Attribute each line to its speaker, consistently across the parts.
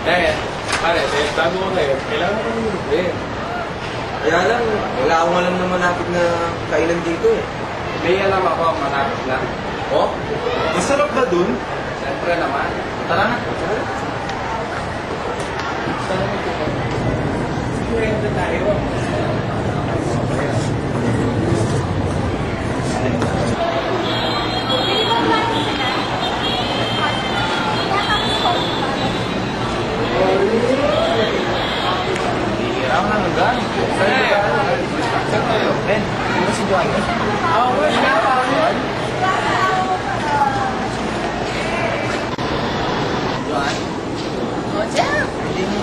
Speaker 1: Pare, bago ko kayo, kailangan ko nung libre.
Speaker 2: Kaya lang, wala akong alam na malapit na kainan dito eh.
Speaker 1: May alam ako, malapit lang.
Speaker 2: Oh? Masarap ba dun?
Speaker 1: Siyempre naman. Tara na. Saan mo ito? Sige, ito tayo.
Speaker 2: Hirap na nagan.
Speaker 1: Saan tayo?
Speaker 2: Ben, ano ba si Joanne?
Speaker 1: Oo, wala na pa.
Speaker 2: Joanne?
Speaker 3: O, Jeff!
Speaker 2: Hindi mo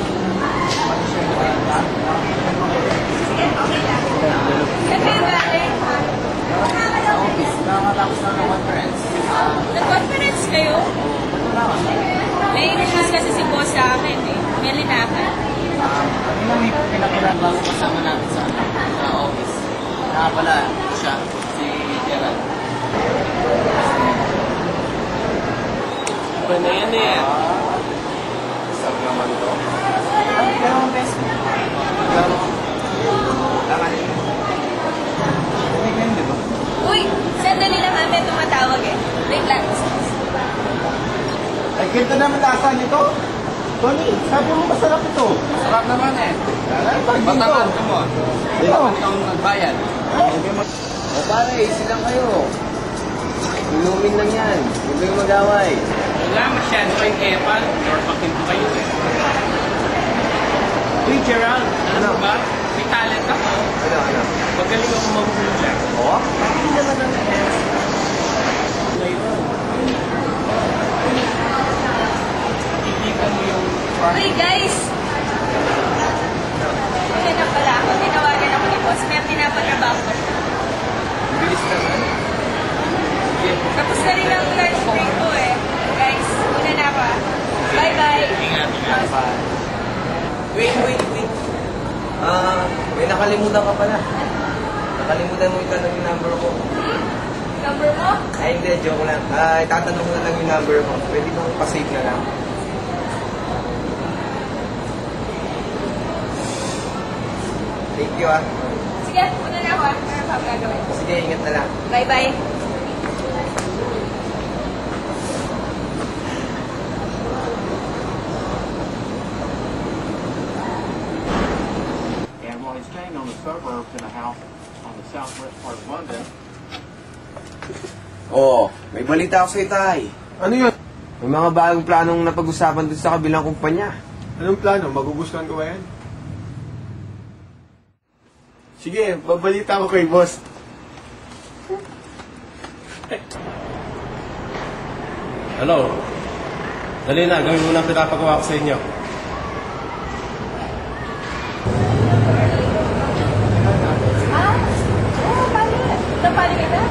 Speaker 2: ano siya ba?
Speaker 3: Sige, okay lang. Saan kayo galing?
Speaker 2: Sa office, nakakatapos na ng conference.
Speaker 3: Nag-conference kayo? May release kasi si boss sa akin eh. May linakan.
Speaker 2: Kanina may pinakilang bago kasama natin sa office. Nga pala, siya, si Gerald.
Speaker 1: Iba na yan eh.
Speaker 2: Sabi naman ito. Ay, pero ang best mo. Laro ko. Tama niyo. Hindi kayo, di ba?
Speaker 3: Uy! Sandali lang ha, may tumatawag eh. Wait lang.
Speaker 4: Ay, ganda naman lasa nito. Tony, sabi mo masarap ito.
Speaker 1: Sarap naman eh. Batangan ka mo. Hindi naman ikaw nagbayad.
Speaker 2: O pare, easy lang kayo. Inumin lang yan. Huwag kayong mag-away.
Speaker 1: Wala masyado kayong epan. Or pakin pa kayo eh. Uy, Gerald, alam mo ba? May talent ako.
Speaker 2: Ano?
Speaker 1: Magaling ako maghula.
Speaker 2: Oo?
Speaker 1: Hindi naman ang S. Ngayon. Ipitan mo yung
Speaker 3: Uy guys! Kaya na pala ako. Tinawagan ako ni boss. May pinapatrabaho ko siya.
Speaker 2: Bilis naman.
Speaker 3: Tapos na rin ang lunch break ko eh. Guys, una na ako ah. Bye-bye!
Speaker 1: ingat.
Speaker 2: Wait. May nakalimutan ka pala. Nakalimutan mo itanong yung number ko.
Speaker 3: Number mo?
Speaker 2: Ay, hindi. Joke lang. Itatanong ko na lang yung number mo. Pwede bang pa-save na lang? Thank you ah.
Speaker 3: Sige, una na ako ah. Meron pa ako gagawin.
Speaker 2: Sige, ingat na lang.
Speaker 3: Bye-bye!
Speaker 4: And while he's staying on the suburbs in a house on the southwest part of London,
Speaker 2: Oo, may balita ako sa'yo, Tay.
Speaker 4: ano yun?
Speaker 2: May mga bagong planong napag-usapan dun sa kabilang kumpanya.
Speaker 4: Anong plano? Magugustuhan ko ba yan? Sige, babalita ko kay boss.
Speaker 5: Ano? Dali na, gawin mo na ang pinapagawa ko sa inyo.
Speaker 3: Ah? Oo, paano? Napali ka na?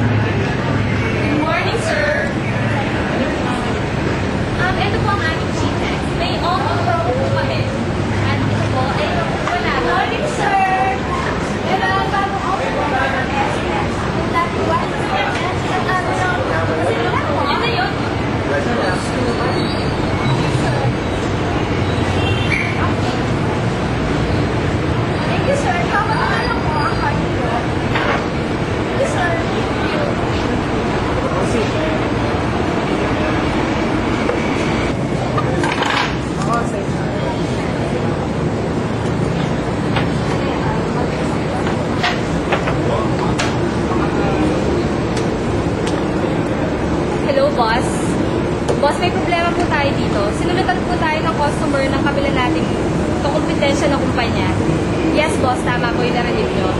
Speaker 3: Good morning, sir. Ito po ang aming G-Tex. May offer promo po kami. At ito po ay wala. Morning, sir. Meron ang bagong offer po ng S-Tex. Yung dati 1 at ano lang. Yun na yun. Thank you, sir. Tama na lang po ang card ko. Thank you, sir. Thank you. Hello, boss. Boss, may problema po tayo dito. Sinulutan po tayo ng customer ng kabila nating kompetensya ng kumpanya. Yes, boss. Tama po yung narinig nyo.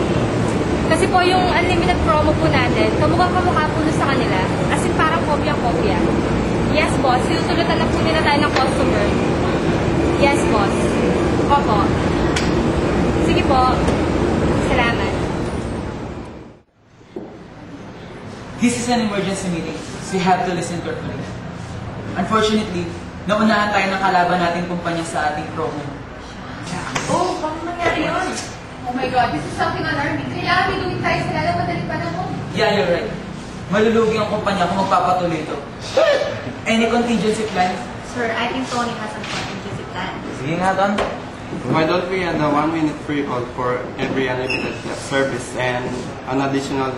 Speaker 3: Kasi po yung unlimited promo po natin, kamukha po sa kanila. As in parang kopya-kopya. Yes, boss. Sinusulutan na po nila tayo ng customer. Yes, boss. Opo. Sige po. Salamat.
Speaker 6: This is an emergency meeting, so you have to listen carefully. Unfortunately, naunahan tayo ng kalaban nating kumpanya sa ating promo.
Speaker 3: Oh, bakit nangyari yun?
Speaker 7: Oh my God, this is something alarming. Kailangan iluwin tayo sa lalang madaling panahon.
Speaker 6: Yeah, you're right. Malulugi ang kumpanya kung magpapatuloy ito. Any contingency plan?
Speaker 7: Sir, I think Tony has a contingency plan.
Speaker 6: Sige nga, Ton.
Speaker 1: Why don't we add a 1 minute free call for every unlimited service and an additional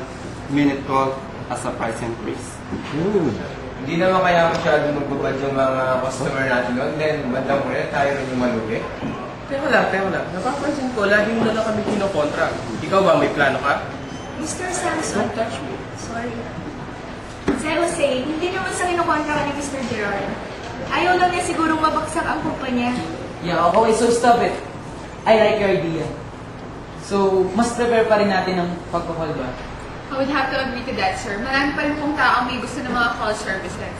Speaker 1: minute call as a price increase?
Speaker 2: Hindi naman kaya masyado magbabad yung mga customer natin noon. Then, bandang muna tayo rin yung malugi.
Speaker 1: Teka lang. Napapansin ko, lagi mo na lang kami kinokontra. Ikaw ba, may plano ka?
Speaker 7: Mr. Samson, sorry. As I was saying, hindi naman sa kinukontra ka ni Mr. Gerard. Ayaw lang niya sigurong mabagsak ang kumpanya.
Speaker 6: Yeah, okay, so stop it. I like your idea. So, mas prepare pa rin natin ang pagkakal ba?
Speaker 7: I would have to agree to that, sir. Marami pa rin pong taong may gusto ng mga call services.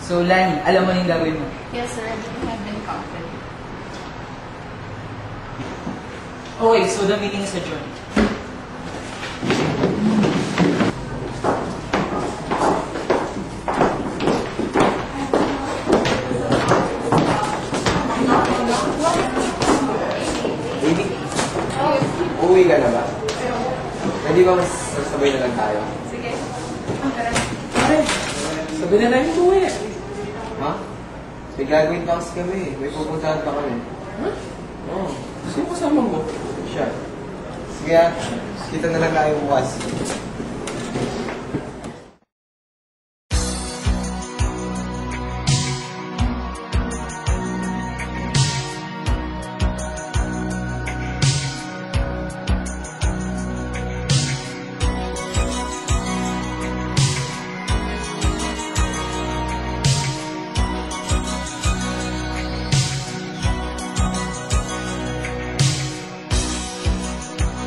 Speaker 6: So, Lani, alam mo na yung gagawin mo.
Speaker 7: Yes, sir. I have been confident.
Speaker 6: Okay, so the meeting is adjourned.
Speaker 2: Baby, uuwi ka na ba? Pwede ba mas sabay na lang tayo?
Speaker 7: Sige.
Speaker 2: Sabi na namin uuwi. Ha? May gagawin pa kasi kami. May pupuntahan pa kami. Oo.
Speaker 1: Sino kasama mo?
Speaker 2: Siya. Sige ah. Kita na lang tayo bukas.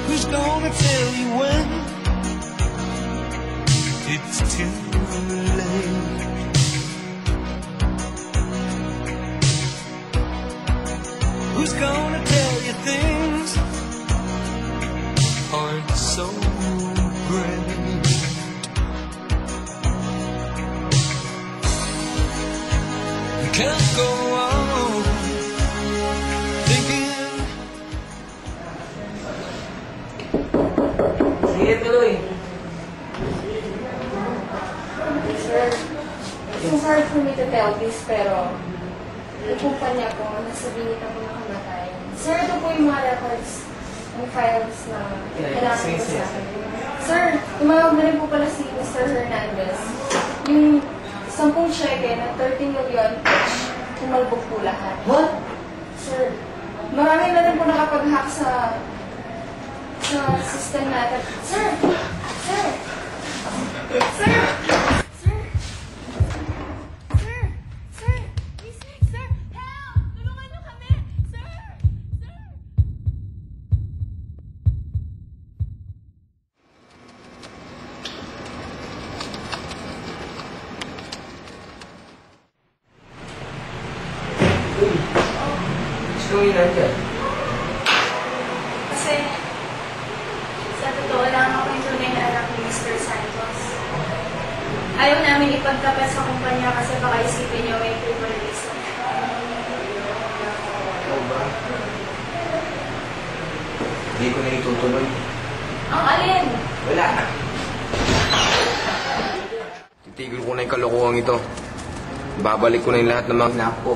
Speaker 8: Who's gonna tell you when it's too late? Who's gonna tell you things aren't so great? You can't go on thinking.
Speaker 6: Sige, tuloy.
Speaker 3: Sir, it's hard for me to tell this, pero yung kumpanya ko, nasa binit ako nakamatay. Sir, ito po yung mga records and files na kailangan ko sa akin. Sir, tumawag na rin po pala si Mr. Hernandez. Yung 10 cheque na 30 million cash, tumalbog po lahat.
Speaker 6: What?
Speaker 3: Sir, marami na rin po nakapag-hack sa system natin. Sir! Sir! Sir! Sir! Sir! Sir! Please, sir! Help! Tulungan niyo kami! Sir! Sir!
Speaker 2: Gusto mo yun nandiyan?
Speaker 3: Kasi, sa totoo lang ako yung tunay na anak ni Mr. Santos. Ayaw namin ipagkapit sa kumpanya kasi baka isipin niyo may favoritism.
Speaker 2: Oo ba? Hindi ko na itutuloy.
Speaker 3: Ang alin?
Speaker 2: Wala na. Titigil ko na yung kalokohan ito. Babalik ko na yung lahat ng mga anak ko.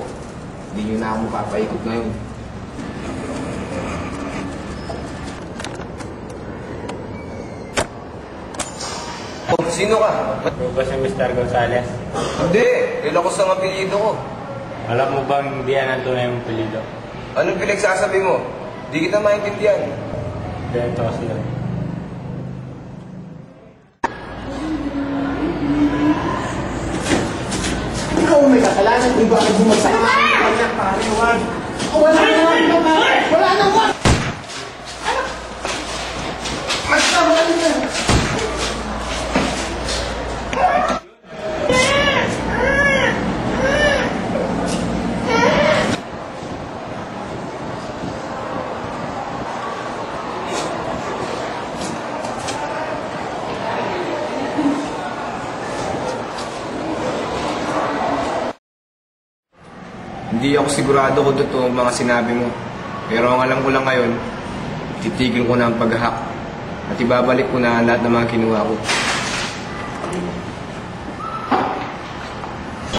Speaker 2: Hindi nyo na ako mapapaikot ngayon. Oh, sino ka?
Speaker 9: Ikaw ba si Mr. Gonzales?
Speaker 2: Hindi! Nilakos ang apelido ko.
Speaker 9: Alam mo bang hindi yan ang tunay mong apelido?
Speaker 2: Anong pinagsasabi mo? Di kita maintindihan.
Speaker 9: Ganito kasi yun.
Speaker 8: Ikaw may kasalanan kung bakit bumagsak ang kanyang pangaliwan. Wala naman! Wala naman! Magsawa ka na!
Speaker 2: Hindi ako sigurado kung totoo ang mga sinabi mo. Pero ang alam ko lang ngayon,
Speaker 10: titigil ko na ang pag-hack at ibabalik ko na lahat ng mga kinuha ko.